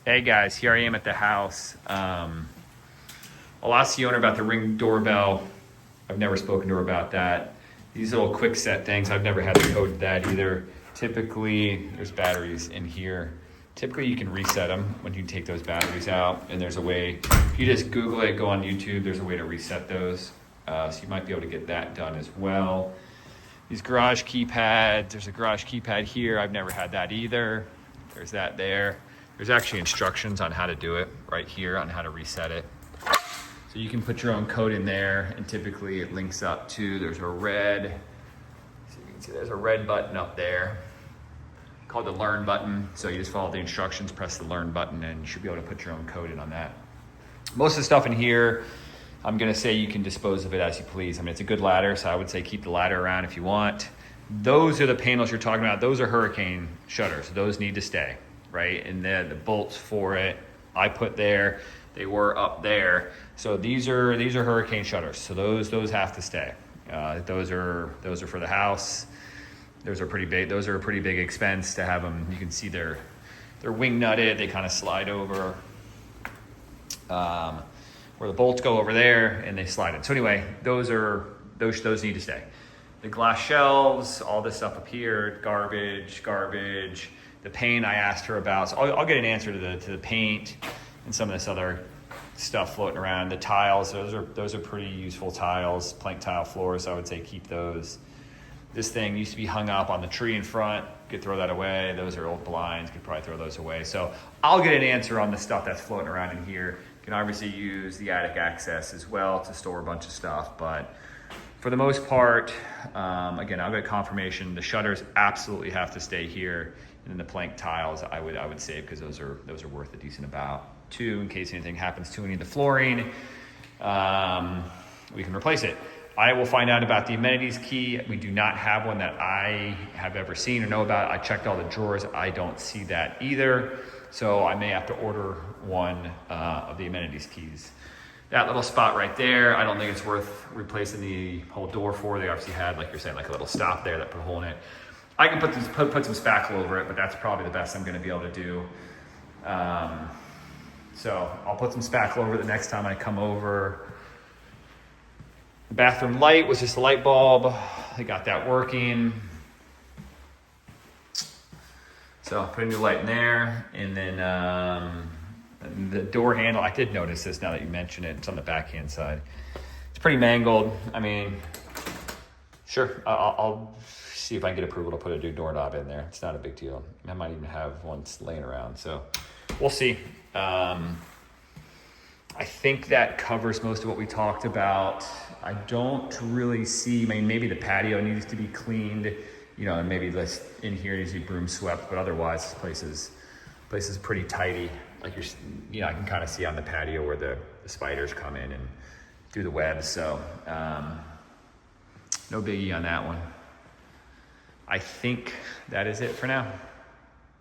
Hey guys, here I am at the house. I'll ask the owner about the Ring doorbell. I've never spoken to her about that. These little quick set things, I've never had to code that either. Typically, there's batteries in here. Typically you can reset them when you take those batteries out, and there's a way, if you just Google it, go on YouTube, there's a way to reset those. So you might be able to get that done as well. These garage keypads, there's a garage keypad here. I've never had that either. There's that there. There's actually instructions on how to do it right here on how to reset it. So you can put your own code in there, and typically it links up to, there's a red, so you can see there's a red button up there called the learn button. So you just follow the instructions, press the learn button, and you should be able to put your own code in on that. Most of the stuff in here, I'm gonna say you can dispose of it as you please. I mean, it's a good ladder, so I would say keep the ladder around if you want. Those are the panels you're talking about. Those are hurricane shutters. Those need to stay, right? And the bolts for it, I put there, they were up there. So these are hurricane shutters. So those have to stay. Those are for the house. Those are pretty big. Those are a pretty big expense to have them. You can see they're wing nutted. They kind of slide over. Where the bolts go over there and they slide it. So anyway, those need to stay. The glass shelves, all this stuff up here, garbage. The paint I asked her about. So I'll get an answer to the paint and some of this other stuff floating around. The tiles, those are pretty useful tiles, plank tile floors. So I would say keep those. This thing used to be hung up on the tree in front. Could throw that away. Those are old blinds. Could probably throw those away. So I'll get an answer on the stuff that's floating around in here. You can obviously use the attic access as well to store a bunch of stuff, but for the most part, again, I'll get confirmation. The shutters absolutely have to stay here, and then the plank tiles I would save because those are worth a decent about too, in case anything happens to any of the flooring. We can replace it. I will find out about the amenities key. We do not have one that I have ever seen or know about. I checked all the drawers. I don't see that either. So I may have to order one of the amenities keys. That little spot right there, I don't think it's worth replacing the whole door for. They obviously had, like you're saying, like a little stop there that put a hole in it. I can put some spackle over it, but that's probably the best I'm gonna be able to do. So I'll put some spackle over it the next time I come over. The bathroom light was just a light bulb. They got that working. So I'll put a new light in there. And then the door handle, I did notice this now that you mention it. It's on the backhand side. It's pretty mangled. I mean, sure, I'll see if I can get approval to put a new doorknob in there. It's not a big deal. I might even have one laying around. So we'll see. I think that covers most of what we talked about. I don't really see, I mean, maybe the patio needs to be cleaned, you know, and maybe this in here needs to be broom swept, but otherwise this place is pretty tidy. Like I can kind of see on the patio where the spiders come in and do the webs. So no biggie on that one. I think that is it for now.